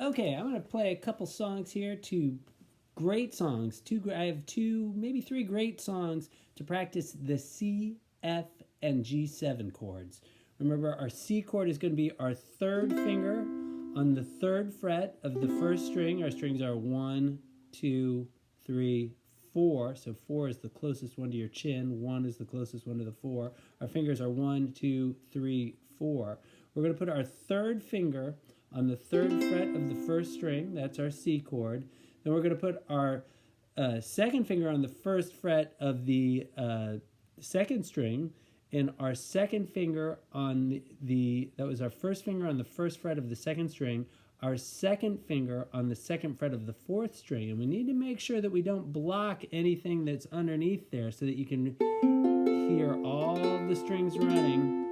Okay, I'm going to play a couple songs here, two great songs. I have two, maybe three great songs to practice the C, F, and G7 chords. Remember, our C chord is going to be our third finger on the third fret of the first string. Our strings are 1, 2, 3, 4. So 4 is the closest one to your chin. 1 is the closest one to the 4. Our fingers are 1, 2, 3, 4. We're going to put our third finger on the third fret of the first string. That's our C chord. Then we're going to put our second finger on the first fret of the second string, and our second finger on that was our first finger on the first fret of the second string, our second finger on the second fret of the fourth string. And we need to make sure that we don't block anything that's underneath there so that you can hear all the strings running.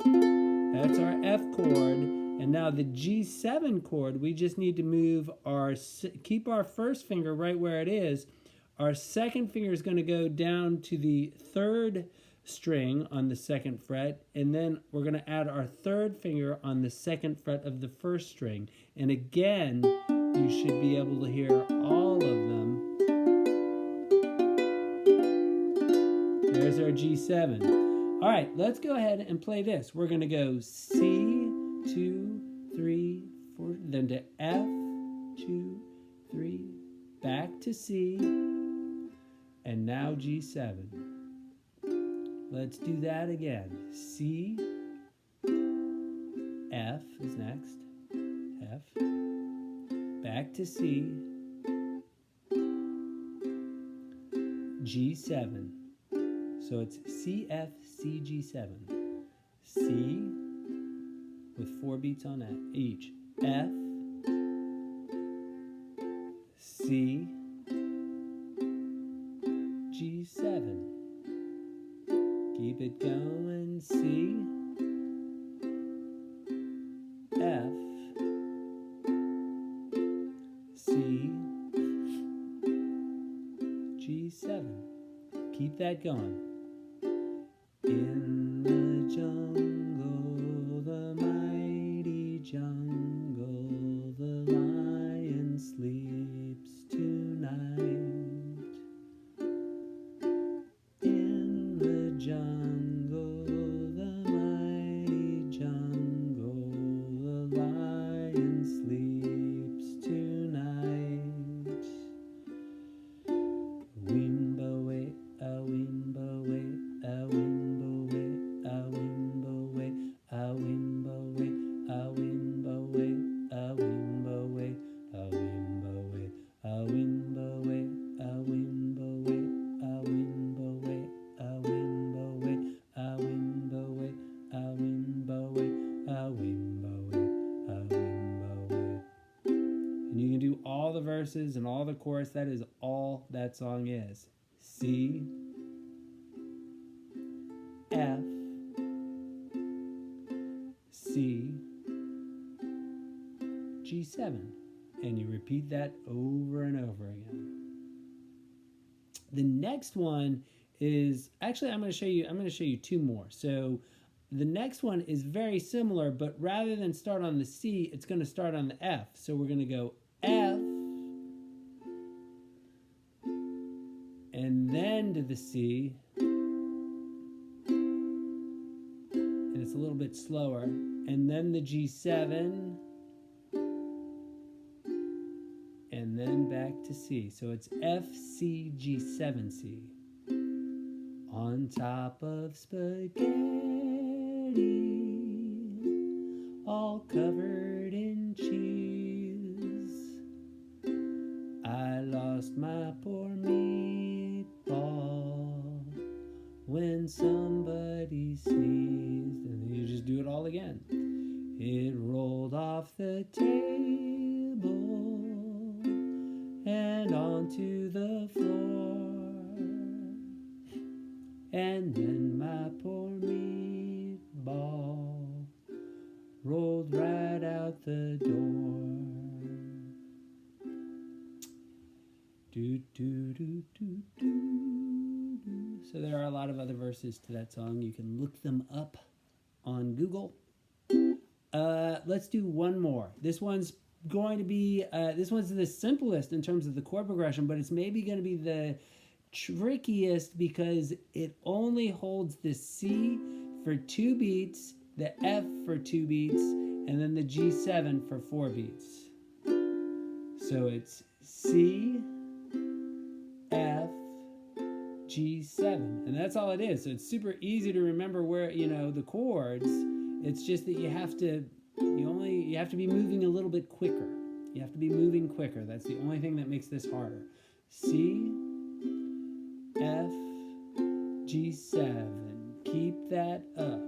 That's our F chord. And now the G7 chord, we just need to keep our first finger right where it is. Our second finger is going to go down to the third string on the second fret, and then we're going to add our third finger on the second fret of the first string. And again, you should be able to hear all of them. There's our G7. All right, let's go ahead and play this. We're going to go C, 2, 3, 4, then to F, 2, 3, back to C, and now G7. Let's do that again. C, F is next, F, back to C, G7. So it's C, F, C, G7. C, with 4 beats on that each. F, C, G7. Keep it going. C, F, C, G7. Keep that going. In the jungle, the mighty jungle, the lion sleeps tonight. In the jungle, the mighty jungle, the lion sleeps tonight. Wimbo way, a wimbo way, a wimbo way, a wimbo way, a wimbo way, a wimbo way, a wimbo way, a wimbo way, a wimbo way, a wimbo way, a wimbo way, a wimbo way, a wimbo way, a wimbo way, a wimbo way, a wimbo way. And you can do all the verses and all the chorus. That is all that song is. C, F, C, G7. And you repeat that over and over again. The next one is, actually I'm going to show you two more. So the next one is very similar, but rather than start on the C, it's going to start on the F. So we're going to go F, and then to the C, and it's a little bit slower, and then the G7, and then back to C. So it's F, C, G7, C. On top of spaghetti, all covered in cheese, I lost my poor meatball when somebody sneezed. And then you just do it all again. It rolled off the table and onto the floor, and then my poor meatball rolled right out the door. Do, do, do, do, do, do. So there are a lot of other verses to that song. You can look them up on Google. Let's do one more. This one's going to be, this one's the simplest in terms of the chord progression, but it's maybe going to be the trickiest because it only holds the C for 2 beats, the F for 2 beats, and then the G7 for 4 beats. So it's C, F, G7, and that's all it is. So it's super easy to remember where, the chords. It's just that you have to be moving a little bit quicker. You have to be moving quicker. That's the only thing that makes this harder. C, F, G7. Keep that up.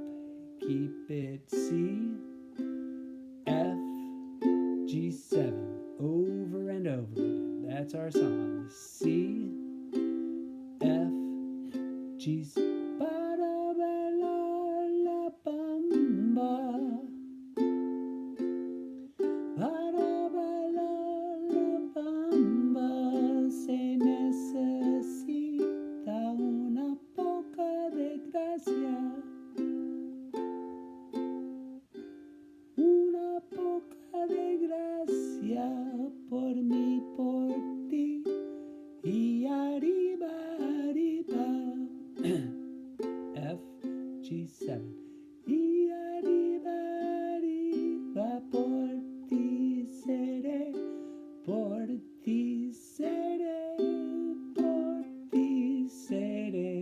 Keep it C, F, G7. Over and over again. That's our song. C, F, G7. Por mí, por ti, y arriba, arriba. F, G7. Y arriba, arriba, por ti seré, por ti seré, por ti seré.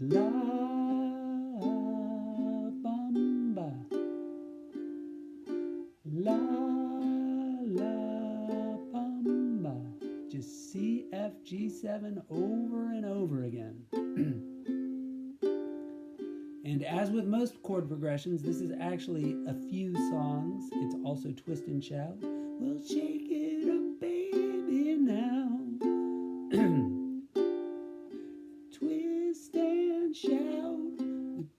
La bamba. La, bamba. Just C, F, G7 over and over again. And as with most chord progressions, this is actually a few songs. It's also twist and shout. We'll shake it up, baby, now. Twist and shout.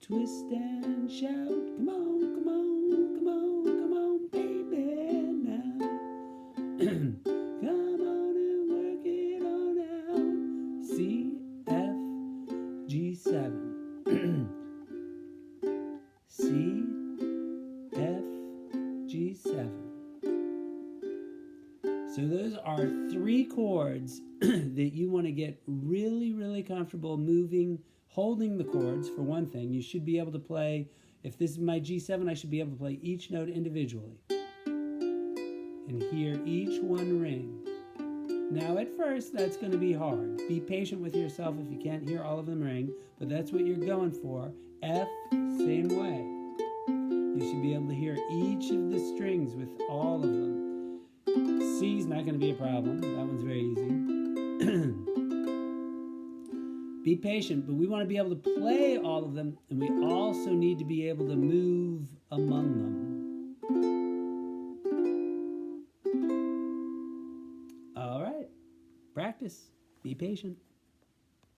Twist and shout. Come on, come on, come on, come on, baby, now. Come on and work it on out. C, F, G7. C, F, G7. So those are 3 chords that you want to get really, really comfortable moving, holding the chords. For one thing, you should be able to play, if this is my G7, I should be able to play each note individually and hear each one ring. Now at first, that's going to be hard. Be patient with yourself if you can't hear all of them ring, but that's what you're going for. F, same way. You should be able to hear each of the strings with all of them. C's not going to be a problem. That one's very easy. Be patient, but we want to be able to play all of them, and we also need to be able to move among them. All right. Practice. Be patient.